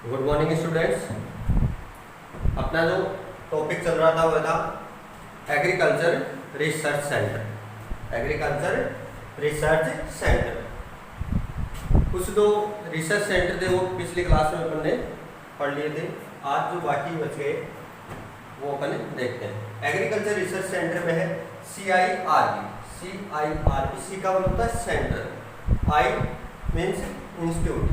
Good morning students. अपना जो topic चल रहा था वह था agriculture research centre. Agriculture research centre कुछ दो रिसर्च सेंटर थे वो पिछली क्लास में अपन ने पढ़ लिए थे। आज जो बाकी बच गए वो अपन देखते हैं। एग्रीकल्चर रिसर्च सेंटर में है CIRB। सी का मतलब होता है centre, I means institute,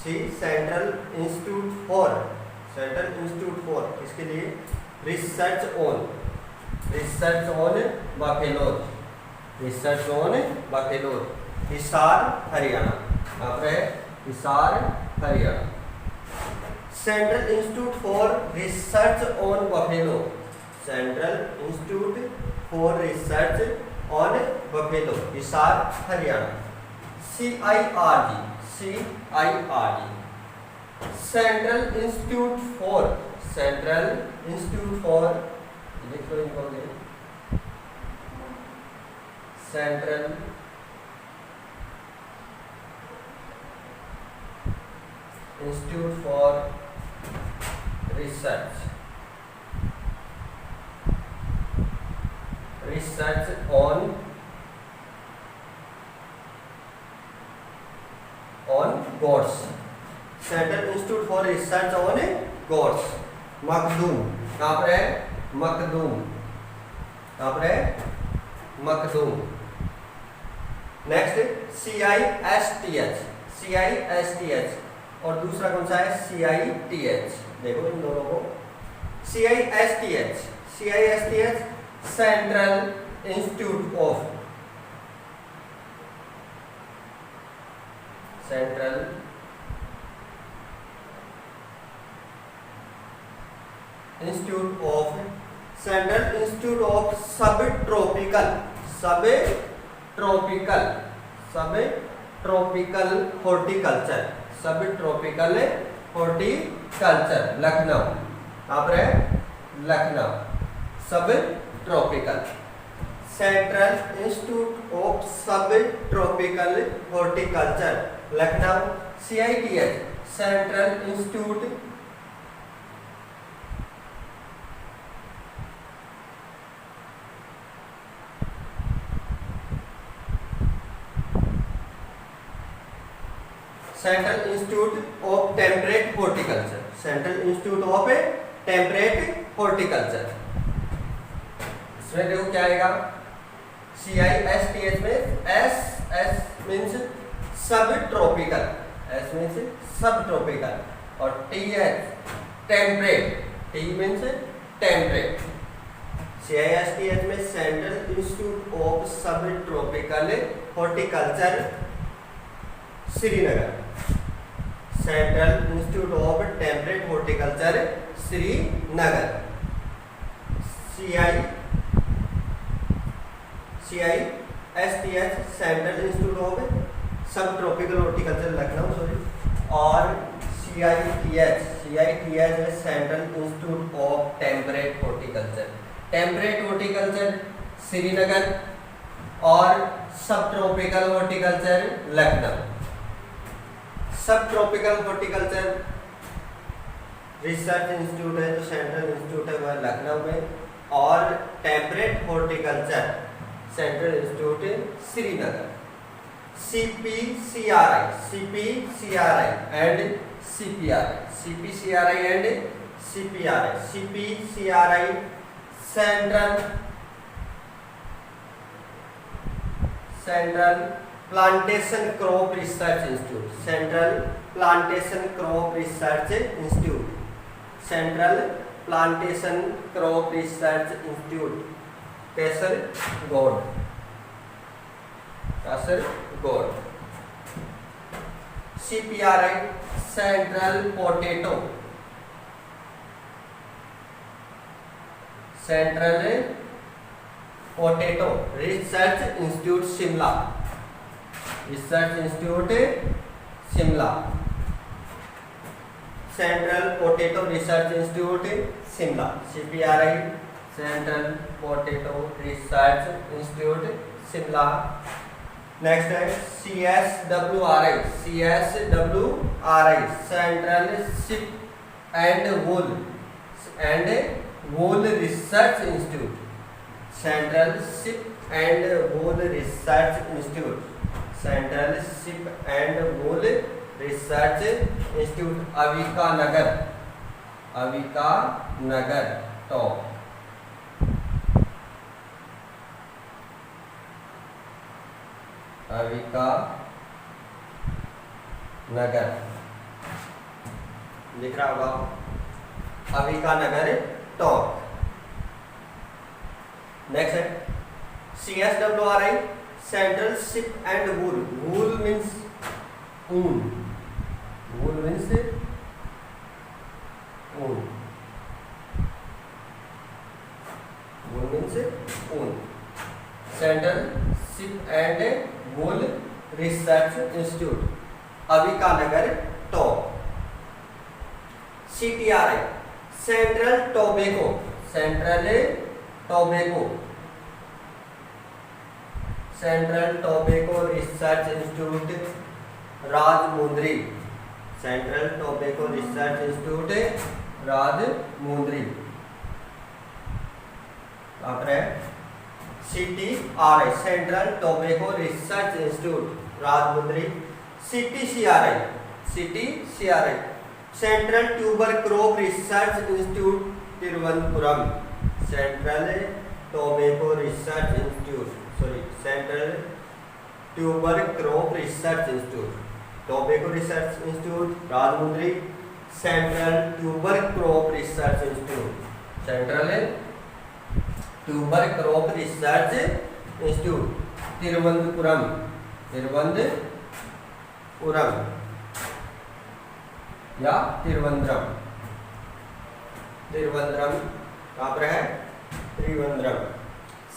C central institute for इसके लिए research on buffaloes Hisar Haryana. यहाँ पर है Hisar Haryana. Central institute for research on buffalo, central institute for research on buffalo Hisar Haryana. CIRG central institute for लिख लो इनको, central institute for research on goats. Central institute for research on goats, Makhdoom. कहाँ पर है? मखदूम। कहाँ पर है? मखदूम। नेक्स्ट CISTH और दूसरा कौन सा है? CITH। देखो इन दोनों को। CISTH central institute of central institute of sub tropical horticulture, Lucknow. यहाँ पर है लखनऊ। सब tropical, central institute of sub tropical horticulture Lucknow. CITH central institute of temperate horticulture, central institute of temperate horticulture. इसमें देखो क्या आएगा? CISTH में S मीन्स सब ट्रॉपिकल, S मीन्स सब ट्रॉपिकल और TH temperate, T means temperate. CISTH में central institute of sub tropical horticulture Srinagar, central institute of temperate horticulture Srinagar. CISTH central institute of sub tropical horticulture Lucknow और CITH central institute of temperate horticulture Srinagar और सब tropical horticulture Lucknow. सब tropical horticulture research institute है जो central institute है वह लखनऊ में, और temperate horticulture central institute Srinagar. CPCRI and CPRI central plantation crop research institute, central plantation crop research institute Kasaragod. CPRI central potato research institute Shimla, central potato research institute Shimla. CPRI central potato research institute Shimla. Next है CSWRI, CSWRI central sheep and wool research institute, central sheep and wool research institute, central sheep and wool research institute, Avika Nagar top, Avika Nagar लिख रहा होगा, Avika Nagar top. Next है CSWRI central sheep and wool, wool means ऊन, वूल means ऊन, वूल means ऊन, central sheep and wool research institute, Avika Nagar top. CTRI central tobacco, central tobacco research institute Rajahmundry, central tobacco research institute Rajahmundry. CTRI central tobacco research institute Rajahmundry. CTCRI central tuber crop research institute Thiruvananthapuram, central tobacco research institute, central tuber crop research institute, tobacco research institute Rajahmundry, central tuber crop research institute, central tuber crop research institute Thiruvananthapuram, या तिरुवनंतपुरम, कहाँ पर है, Trivandrum,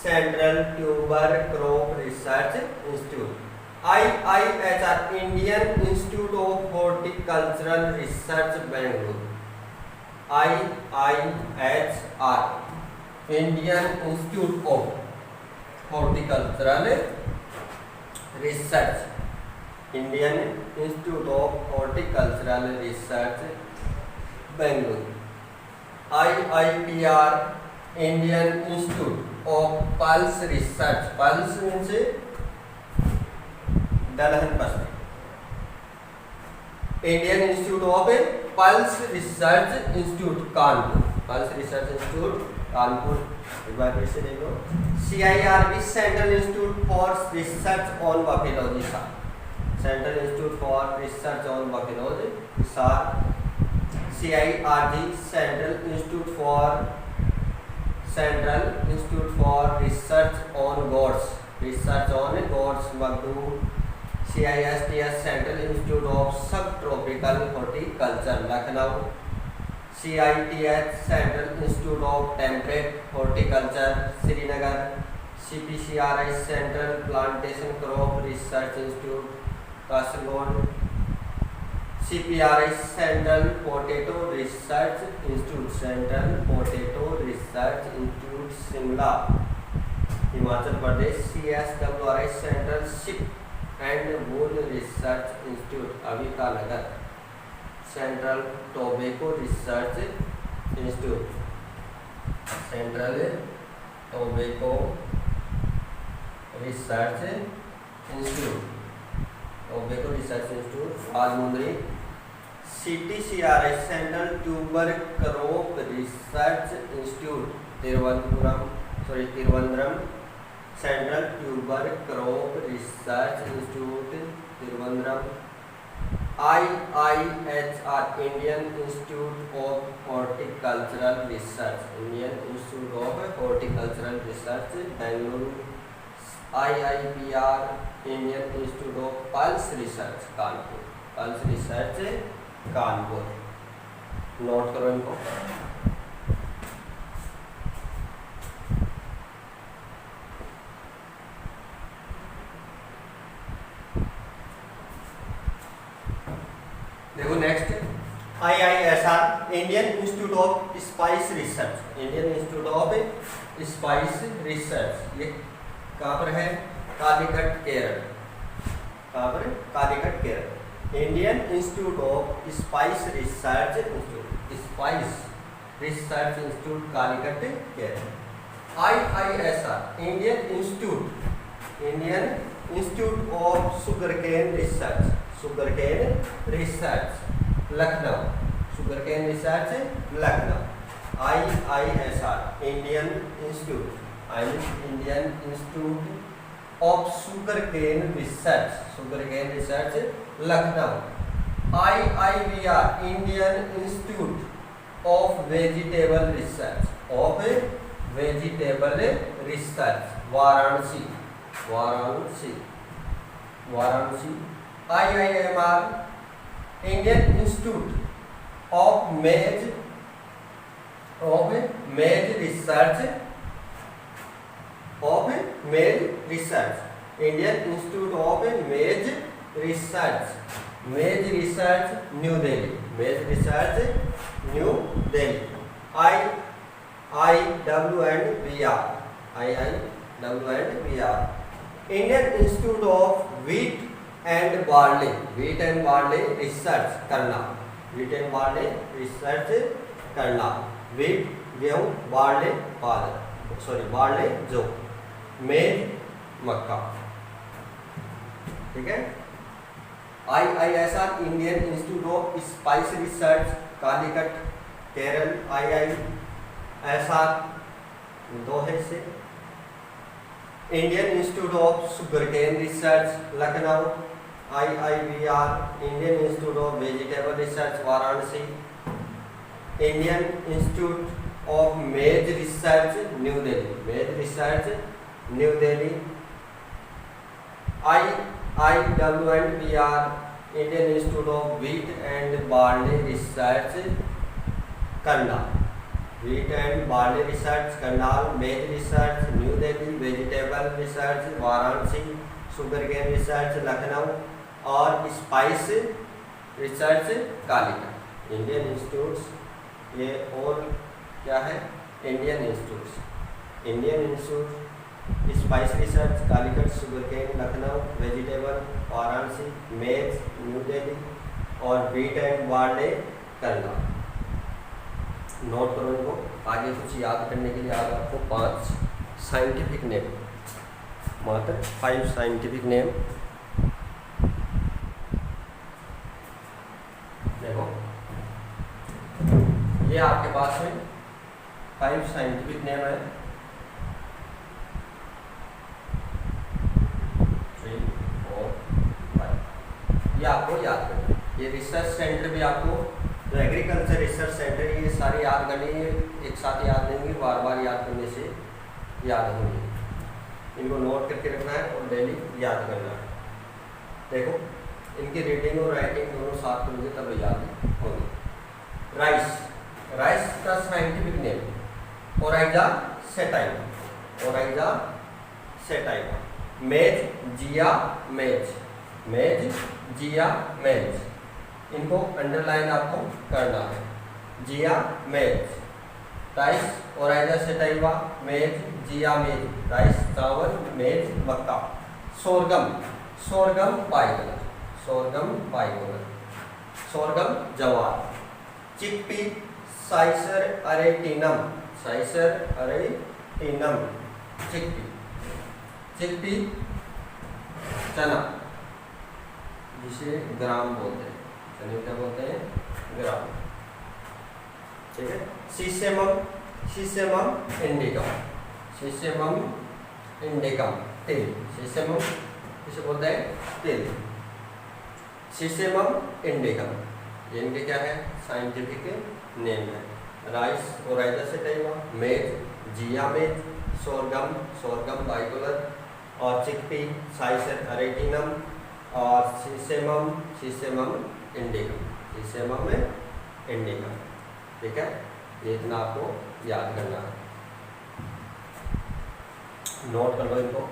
central tuber crop research institute. IIHR Indian institute of horticultural research Bengaluru, IIHR Indian institute of horticultural research, Indian institute of horticultural research Bengaluru. IIPR Indian institute of pulse research, pulse means दलहन पश्चिम, Indian institute of pulse research institute Kanpur, pulse research institute Kanpur. एक बार फिर से देखो, CIRB central institute for research on buffaloes, central institute for research on buffaloes Hisar. CIRG central institute for research on goats Makhdoom. CISTS central institute of sub tropical horticulture Lucknow. CITH central institute of temperate horticulture Srinagar. CPCRI central plantation crop research institute Kasaragod. CPRI central potato research institute Shimla Himachal Pradesh. CSWRI central sheep and wool research institute Avika Nagar, central tobacco research institute, central tobacco research institute Rajahmundry. CTCRI central tuber crop research institute Thiruvananthapuram, central tuber crop research institute Thiruvananthapuram. IIHR Indian institute of horticultural research Bengaluru. IIPR Indian institute of pulse research Kanpur, note करो इनको। देखो next IISR Indian institute of spice research, ये कहाँ पर है, कालीकट केरल। कहाँ पर? Calicut Kerala. Indian institute of spice research institute, spice research institute Calicut Kerala. IISR Indian institute of sugarcane research, sugarcane research Lucknow, sugarcane research Lucknow. IISR Indian institute of sugarcane research Lucknow. IIVR Indian institute of vegetable research Varanasi. IIMR Indian institute of मेज research, Indian institute of मेज research New Delhi, IIWR Indian institute of wheat and barley research करना, wheat गेहूं, barley जौ, मेज मक्का। ठीक है। IISR Indian institute of spice research Calicut Kerala. IISR दो है से। Indian institute of sugarcane research Lucknow. IIVR Indian institute of vegetable research Varanasi. Indian institute of मेज research New Delhi, IIWR Indian institute of wheat and barley research Karnal, maize research New Delhi, vegetable research Varanasi, sugarcane research Lucknow और spice research Calicut. Indian institutes ये और क्या है? Indian institute spice research Calicut, sugarcane Lucknow, vegetable Varanasi, maize New Delhi और wheat and barley Karnal. Note करो इनको, आगे कुछ याद करने के लिए आज आपको 5 साइंटिफिक नेम, मात्र 5 साइंटिफिक नेम। देखो ये आपके पास में 5 साइंटिफिक नेम है। 3, 4, 5 ये आपको याद करना। ये रिसर्च सेंटर भी आपको, जो एग्रीकल्चर रिसर्च सेंटर, ये सारे याद करने, एक साथ याद नहीं होंगे, बार बार याद करने से याद होंगे। इनको नोट करके रखना है और डेली याद करना है। देखो इनकी रीडिंग और राइटिंग दोनों साथ होंगे तब याद होंगे। राइस का साइंटिफिक नेम ओराइजा सेटाइवा। जिया मेज, इनको अंडरलाइन आपको करना है। जिया मेज, राइस ओराइजा सेटाइवा, मेज जिया मेज, राइस चावल, मेज मक्का। सोरगम बाइकोलर, जवार। चिकपी साइसर अरेटिनम, चिकपी चना, जिसे ग्राम बोलते हैं, चने क्या बोलते हैं? ग्राम। ठीक है। सीसेमम इंडिकम, तिल। सीसेमम किसे बोलते हैं? तिल। सीसेमम इंडिकम, ये इनके क्या है? साइंटिफिक नेम है। राइस ओराइजा सेटाइवा, मेज जिया मेज, सोरगम बाइकोलर और चिकपी साइसर अरेटिनम और सीसेमम इंडिकम, ठीक है। ये इतना आपको याद करना है, नोट कर लो इनको।